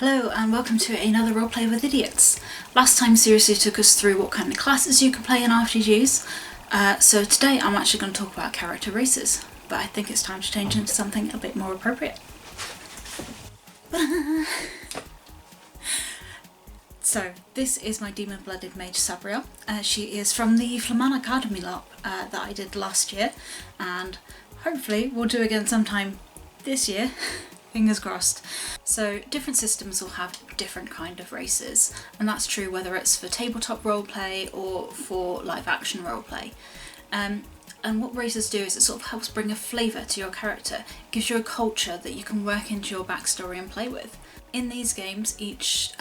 Hello and welcome to another Roleplay with Idiots. Last time Siriusly took us through what kind of classes you can play in RPGs, so today I'm actually going to talk about character races, but I think it's time to change into something a bit more appropriate. So this is my demon-blooded mage Sabriel. She is from the Flaman Academy LARP that I did last year, and hopefully we'll do again sometime this year. Fingers crossed. So different systems will have different kind of races, and that's true whether it's for tabletop roleplay or for live action roleplay. And what races do is it sort of helps bring a flavour to your character. It gives you a culture that you can work into your backstory and play with. In these games, each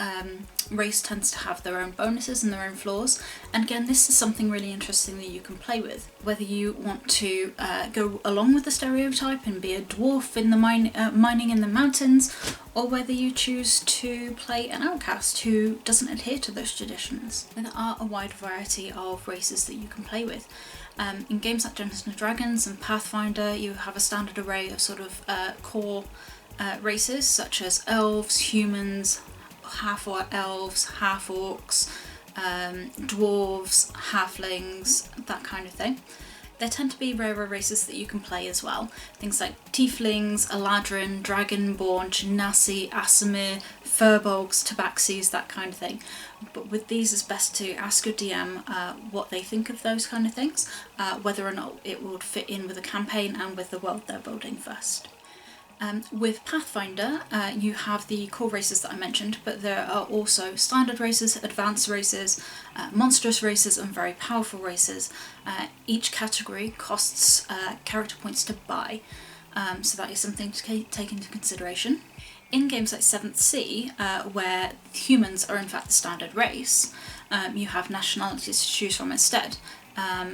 race tends to have their own bonuses and their own flaws, and again this is something really interesting that you can play with. Whether you want to go along with the stereotype and be a dwarf in the mining in the mountains, or whether you choose to play an outcast who doesn't adhere to those traditions. And there are a wide variety of races that you can play with. In games like Dungeons & Dragons and Pathfinder, you have a standard array of sort of core races such as elves, humans, half-elves, half-orcs, dwarves, halflings, that kind of thing. There tend to be rarer races that you can play as well. Things like tieflings, eladrin, dragonborn, genasi, asimir, furbolgs, tabaxis, that kind of thing. But with these it's best to ask your DM what they think of those kind of things, whether or not it would fit in with the campaign and with the world they're building first. With Pathfinder, you have the core races that I mentioned, but there are also standard races, advanced races, monstrous races, and very powerful races. Each category costs character points to buy, so that is something to take into consideration. In games like 7th Sea, where humans are in fact the standard race, you have nationalities to choose from instead.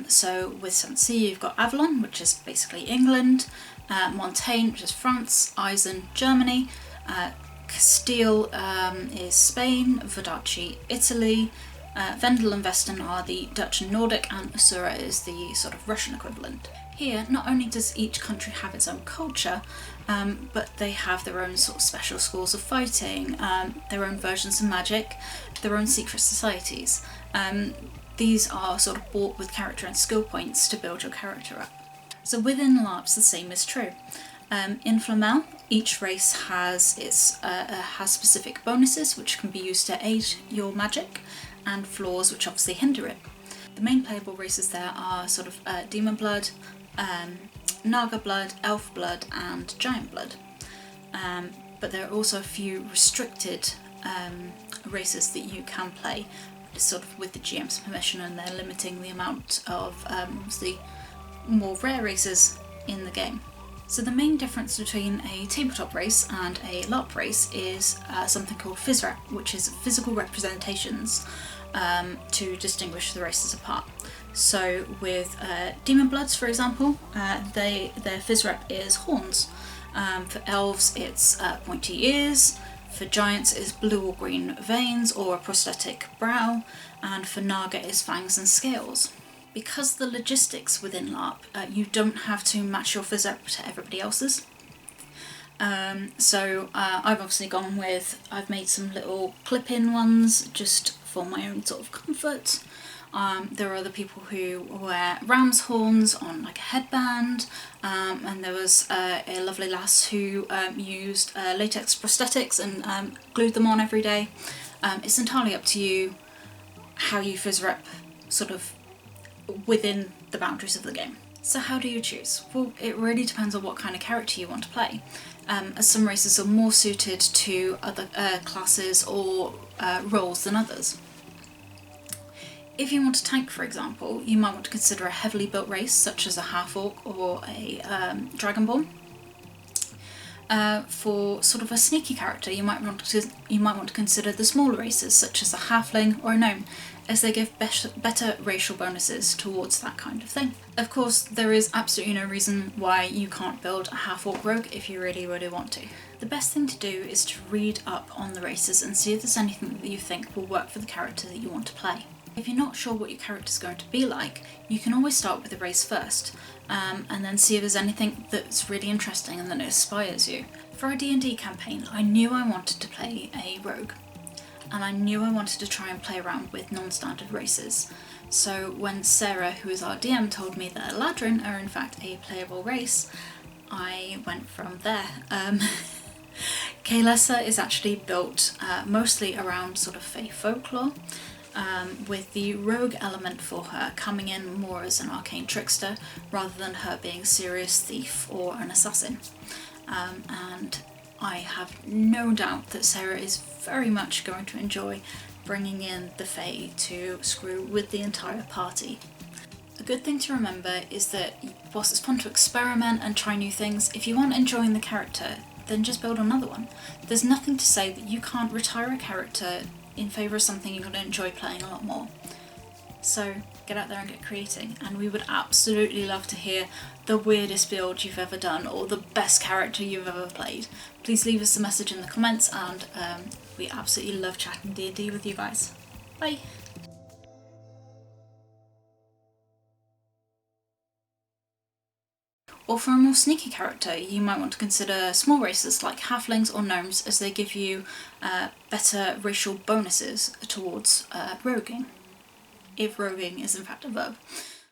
So with 7th Sea you've got Avalon, which is basically England, Montaigne, which is France, Eisen, Germany, Castile is Spain, Vodacci, Italy, Vendel and Vesten are the Dutch and Nordic, and Asura is the sort of Russian equivalent. Here, not only does each country have its own culture, but they have their own sort of special schools of fighting, their own versions of magic, their own secret societies. These are sort of bought with character and skill points to build your character up. So within LARPs the same is true. In Flamel, each race has has specific bonuses which can be used to aid your magic, and flaws which obviously hinder it. The main playable races there are sort of Demon Blood, Naga Blood, Elf Blood and Giant Blood. But there are also a few restricted races that you can play, sort of with the GM's permission, and they're limiting the amount of the more rare races in the game. So the main difference between a tabletop race and a LARP race is something called PhysRep, which is physical representations to distinguish the races apart. So with Demon Bloods, for example, their PhysRep is horns. For elves it's pointy ears, for giants it's blue or green veins or a prosthetic brow, and for Naga is fangs and scales. Because the logistics within LARP, you don't have to match your PhysRep to everybody else's. So I've obviously gone with, I've made some little clip-in ones just for my own sort of comfort. There are other people who wear ram's horns on like a headband, and there was a lovely lass who used latex prosthetics and glued them on every day. It's entirely up to you how you PhysRep sort of within the boundaries of the game. So how do you choose? Well, it really depends on what kind of character you want to play, as some races are more suited to other classes or roles than others. If you want to tank, for example, you might want to consider a heavily built race such as a half-orc or a dragonborn. For sort of a sneaky character, you might want to consider the smaller races such as a halfling or a gnome, as they give better racial bonuses towards that kind of thing. Of course, there is absolutely no reason why you can't build a half-orc rogue if you really want to. The best thing to do is to read up on the races and see if there's anything that you think will work for the character that you want to play. If you're not sure what your character's going to be like, you can always start with the race first, and then see if there's anything that's really interesting and that inspires you. For our D&D campaign, I knew I wanted to play a rogue, and I knew I wanted to try and play around with non-standard races. So when Sarah, who is our DM, told me that Eladrin are in fact a playable race, I went from there. Kaelessa is actually built mostly around sort of Fae folklore, with the rogue element for her coming in more as an arcane trickster rather than her being a serious thief or an assassin. And I have no doubt that Sarah is very much going to enjoy bringing in the Fae to screw with the entire party. A good thing to remember is that whilst it's fun to experiment and try new things, if you aren't enjoying the character, then just build another one. There's nothing to say that you can't retire a character in favour of something you're going to enjoy playing a lot more. So get out there and get creating, and we would absolutely love to hear the weirdest build you've ever done or the best character you've ever played. Please leave us a message in the comments, and we absolutely love chatting D&D with you guys. Bye! Or for a more sneaky character, you might want to consider small races like halflings or gnomes, as they give you better racial bonuses towards roguing, if roguing is in fact a verb.